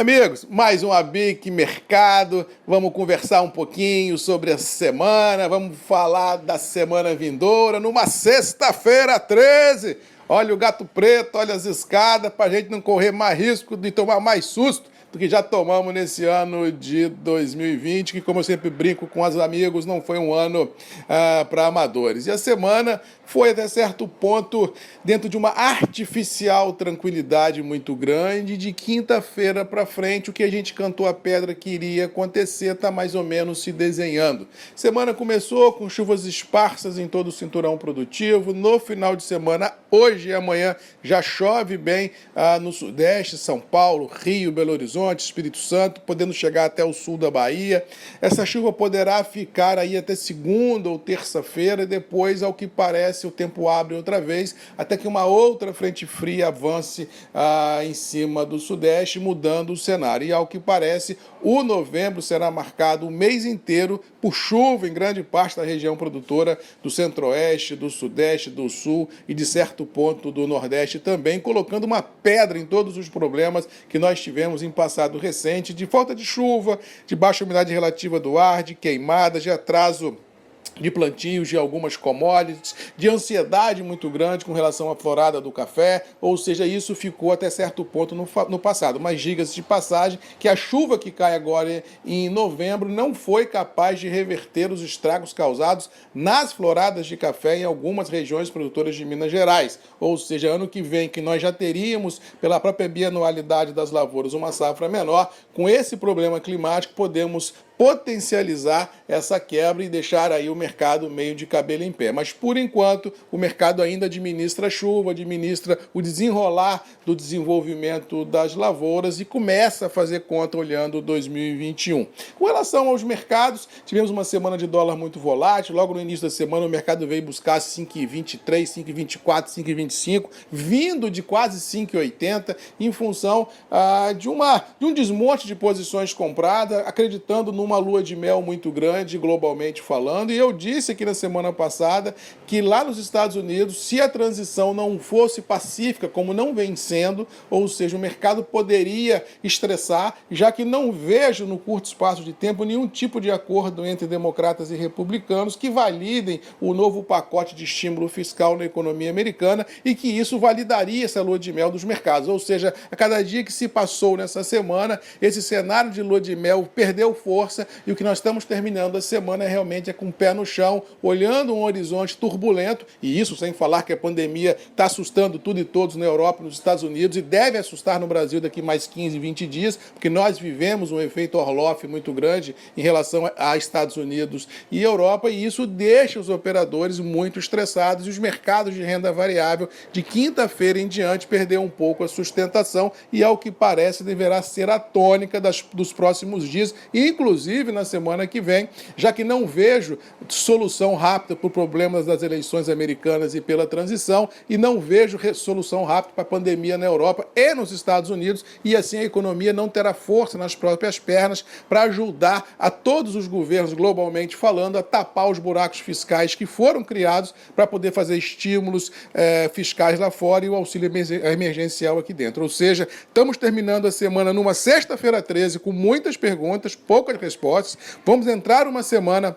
Amigos, mais um Abic Mercado, vamos conversar um pouquinho sobre a semana, vamos falar da semana vindoura, numa sexta-feira 13. Olha o gato preto, olha as escadas, para a gente não correr mais risco de tomar mais susto do que já tomamos nesse ano de 2020, que, como eu sempre brinco com os amigos, não foi um ano para amadores. E a semana foi, até certo ponto, dentro de uma artificial tranquilidade muito grande. De quinta-feira para frente, o que a gente cantou a pedra que iria acontecer está mais ou menos se desenhando. Semana começou com chuvas esparsas em todo o cinturão produtivo. No final de semana, hoje e amanhã, já chove bem no Sudeste, São Paulo, Rio, Belo Horizonte, Espírito Santo, podendo chegar até o sul da Bahia. Essa chuva poderá ficar aí até segunda ou terça-feira, e depois, ao que parece, o tempo abre outra vez, até que uma outra frente fria avance em cima do Sudeste, mudando o cenário. E, ao que parece, o novembro será marcado o mês inteiro por chuva em grande parte da região produtora do Centro-Oeste, do Sudeste, do Sul e, de certo ponto, do Nordeste também, colocando uma pedra em todos os problemas que nós tivemos em passado recente, de falta de chuva, de baixa umidade relativa do ar, de queimadas, de atraso de plantios de algumas commodities, de ansiedade muito grande com relação à florada do café, ou seja, isso ficou até certo ponto no passado. Mas diga-se de passagem que a chuva que cai agora em novembro não foi capaz de reverter os estragos causados nas floradas de café em algumas regiões produtoras de Minas Gerais. Ou seja, ano que vem, que nós já teríamos, pela própria bianualidade das lavouras, uma safra menor, com esse problema climático podemos potencializar essa quebra e deixar aí o mercado meio de cabelo em pé. Mas, por enquanto, o mercado ainda administra a chuva, administra o desenrolar do desenvolvimento das lavouras e começa a fazer conta olhando 2021. Com relação aos mercados, tivemos uma semana de dólar muito volátil. Logo no início da semana, o mercado veio buscar 5,23, 5,24, 5,25, vindo de quase 5,80, em função de um desmonte de posições compradas, acreditando numa lua de mel muito grande, globalmente falando. E eu disse aqui na semana passada que lá nos Estados Unidos, se a transição não fosse pacífica, como não vem sendo, ou seja, o mercado poderia estressar, já que não vejo no curto espaço de tempo nenhum tipo de acordo entre democratas e republicanos que validem o novo pacote de estímulo fiscal na economia americana e que isso validaria essa lua de mel dos mercados. Ou seja, a cada dia que se passou nessa semana, esse cenário de lua de mel perdeu força. E o que nós estamos terminando a semana realmente com o pé no chão, olhando um horizonte turbulento, e isso sem falar que a pandemia está assustando tudo e todos na Europa, nos Estados Unidos, e deve assustar no Brasil daqui mais 15, 20 dias, porque nós vivemos um efeito Orloff muito grande em relação a Estados Unidos e Europa, e isso deixa os operadores muito estressados, e os mercados de renda variável de quinta-feira em diante perderam um pouco a sustentação, e ao que parece deverá ser a tônica dos próximos dias, inclusive na semana que vem, já que não vejo solução rápida para os problemas das eleições americanas e pela transição, e não vejo solução rápida para a pandemia na Europa e nos Estados Unidos, e assim a economia não terá força nas próprias pernas para ajudar a todos os governos, globalmente falando, a tapar os buracos fiscais que foram criados para poder fazer estímulos fiscais lá fora e o auxílio emergencial aqui dentro. Ou seja, estamos terminando a semana numa sexta-feira 13 com muitas perguntas, poucas respostas. Vamos entrar uma semana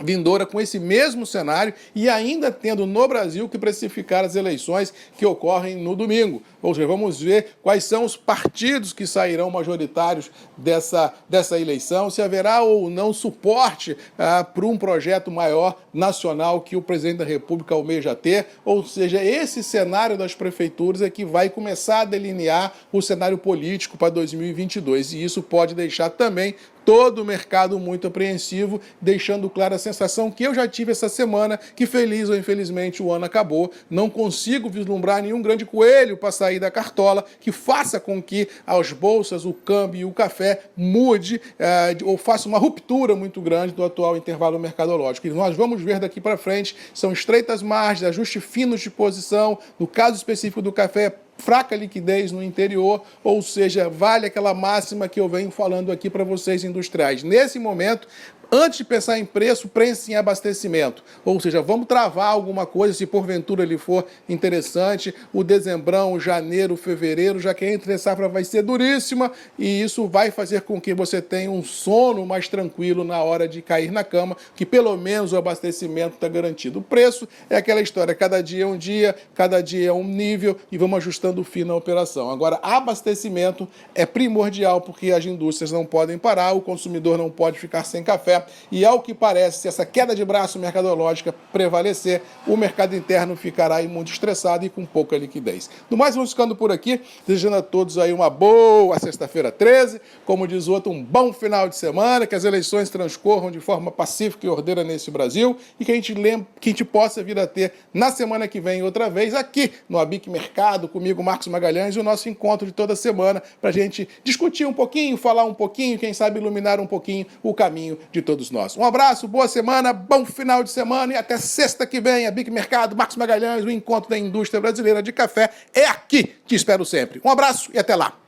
vindoura com esse mesmo cenário e ainda tendo no Brasil que precificar as eleições que ocorrem no domingo. Ou seja, vamos ver quais são os partidos que sairão majoritários dessa eleição, se haverá ou não suporte para um projeto maior nacional que o presidente da República almeja ter. Ou seja, esse cenário das prefeituras é que vai começar a delinear o cenário político para 2022 e isso pode deixar também todo o mercado muito apreensivo, deixando clara a sensação que eu já tive essa semana, que feliz ou infelizmente o ano acabou, não consigo vislumbrar nenhum grande coelho para sair da cartola que faça com que as bolsas, o câmbio e o café mude ou faça uma ruptura muito grande do atual intervalo mercadológico. E nós vamos ver daqui para frente, são estreitas margens, ajustes finos de posição, no caso específico do café, fraca liquidez no interior, ou seja, vale aquela máxima que eu venho falando aqui para vocês industriais. Nesse momento, Antes de pensar em preço, pense em abastecimento. Ou seja, vamos travar alguma coisa, se porventura ele for interessante. O dezembrão, janeiro, fevereiro, já que a entre safra vai ser duríssima e isso vai fazer com que você tenha um sono mais tranquilo na hora de cair na cama, que pelo menos o abastecimento está garantido. O preço é aquela história, cada dia é um dia, cada dia é um nível e vamos ajustando o fio na operação. Agora, abastecimento é primordial porque as indústrias não podem parar, o consumidor não pode ficar sem café. E ao que parece, se essa queda de braço mercadológica prevalecer, o mercado interno ficará aí muito estressado e com pouca liquidez. No mais, vamos ficando por aqui, desejando a todos aí uma boa sexta-feira 13, como diz o outro, um bom final de semana, que as eleições transcorram de forma pacífica e ordeira nesse Brasil e que a gente possa vir a ter na semana que vem outra vez aqui no Abic Mercado, comigo, Marcos Magalhães, o nosso encontro de toda semana para a gente discutir um pouquinho, falar um pouquinho, quem sabe iluminar um pouquinho o caminho de todos nós. Um abraço, boa semana, bom final de semana e até sexta que vem, Abic Mercado, Marcos Magalhães, o encontro da indústria brasileira de café é aqui. Te espero sempre. Um abraço e até lá.